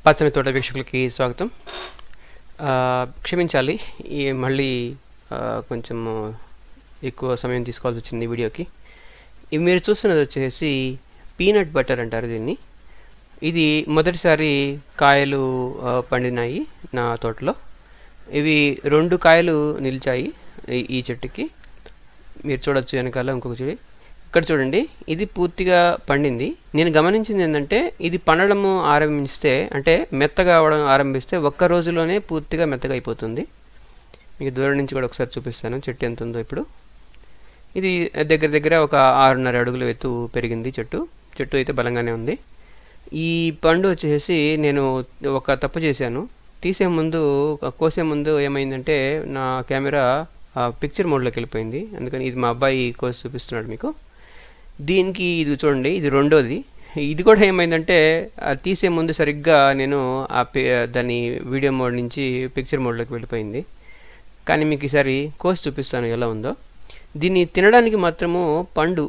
పచ్చని తోట వీక్షకులకి స్వాగతం. క్షమించాలి, ఈ మళ్ళీ కొంచెం ఎక్కువ సమయం తీసుకోవాల్సి వచ్చింది ఈ వీడియోకి. ఇవి మీరు చూస్తున్నది వచ్చేసి పీనట్ బటర్ అంటారు దీన్ని. ఇది మొదటిసారి కాయలు పండినాయి నా తోటలో. ఇవి 2 కాయలు నిలిచాయి ఈ చెట్టుకి. మీరు చూడొచ్చు వెనకాల ఇంకొక చెడి. ఇక్కడ చూడండి, ఇది పూర్తిగా పండింది. నేను గమనించింది ఏంటంటే, ఇది పండడము ఆరంభిస్తే, అంటే మెత్తగా అవ్వడం ఆరంభిస్తే ఒక్క రోజులోనే పూర్తిగా మెత్తగా అయిపోతుంది. మీకు దూరం నుంచి కూడా ఒకసారి చూపిస్తాను చెట్టు ఎంత ఉందో. ఇప్పుడు ఇది దగ్గర దగ్గర ఒక 6.5 అడుగుల ఎత్తు పెరిగింది చెట్టు అయితే బలంగానే ఉంది. ఈ పండు వచ్చేసి నేను ఒక తప్పు చేశాను. కోసే ముందు ఏమైందంటే, నా కెమెరా పిక్చర్ మోడ్లోకి వెళ్ళిపోయింది. అందుకని ఇది మా అబ్బాయి కోసి చూపిస్తున్నాడు మీకు. దీనికి ఇది చూడండి, ఇది రెండోది. ఇది కూడా ఏమైందంటే, తీసే ముందు సరిగ్గా నేను దాన్ని వీడియో మోడ్ నుంచి పిక్చర్ మోడ్లోకి వెళ్ళిపోయింది. కానీ మీకు ఈసారి కోసి చూపిస్తాను ఎలా ఉందో. దీన్ని తినడానికి మాత్రము పండు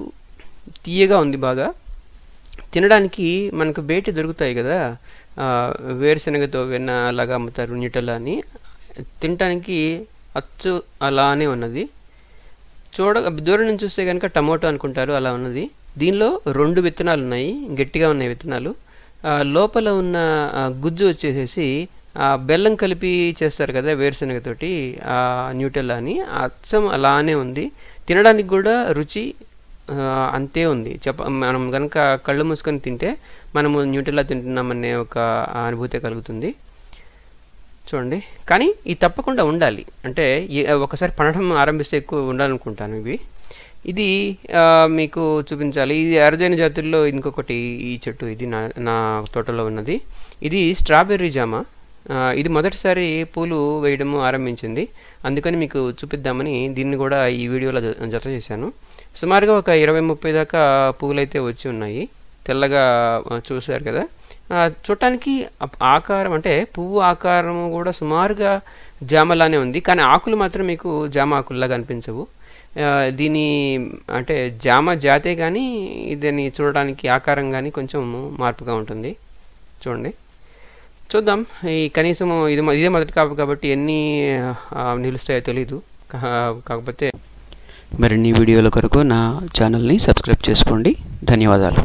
తీయగా ఉంది బాగా. తినడానికి మనకు బయట దొరుకుతాయి కదా, వేరుశనగతో వెన్న అలాగా అమ్ముతారు, న్యూటెల్లా అని. తినడానికి అచ్చు అలానే ఉన్నది. దూరం నుంచి చూస్తే కనుక టమోటో అనుకుంటారు, అలా ఉన్నది. దీనిలో 2 విత్తనాలు ఉన్నాయి, గట్టిగా ఉన్నాయి విత్తనాలు. లోపల ఉన్న గుజ్జు వచ్చేసేసి బెల్లం కలిపి చేస్తారు కదా వేరుశనగతోటి, న్యూటెల్లా అని. అచ్చం అలానే ఉంది. తినడానికి కూడా రుచి అంతే ఉంది. మనం కనుక కళ్ళు మూసుకొని తింటే మనము న్యూటెల్లా తింటున్నామనే ఒక అనుభూతి కలుగుతుంది. చూడండి, కానీ ఇది తప్పకుండా ఉండాలి. అంటే ఒకసారి పండడం ఆరంభిస్తే ఎక్కువ ఉండాలనుకుంటాను ఇది మీకు చూపించాలి. ఇది అరుదైన జాతుల్లో ఇంకొకటి ఈ చెట్టు, ఇది నా తోటలో ఉన్నది. ఇది స్ట్రాబెర్రీ జామ. ఇది మొదటిసారి పూలు వేయడము ఆరంభించింది. అందుకని మీకు చూపిద్దామని దీన్ని కూడా ఈ వీడియోలో జత చేశాను. సుమారుగా ఒక 20-30 దాకా పువ్వులు అయితే వచ్చి ఉన్నాయి. తెల్లగా చూశారు కదా. చూడటానికి ఆకారం, అంటే పువ్వు ఆకారము కూడా సుమారుగా జామలానే ఉంది. కానీ ఆకులు మాత్రం మీకు జామ ఆకుల్లాగా అనిపించవు. దీని అంటే జామ జాతే కానీ దీన్ని చూడడానికి ఆకారం కానీ కొంచెం మార్పుగా ఉంటుంది. చూద్దాం. ఈ కనీసం ఇదే మొదటి కాపు కాబట్టి ఎన్ని నిలుస్తాయో తెలీదు. కాకపోతే మరిన్ని వీడియోల కొరకు నా ఛానల్ని సబ్స్క్రైబ్ చేసుకోండి. ధన్యవాదాలు.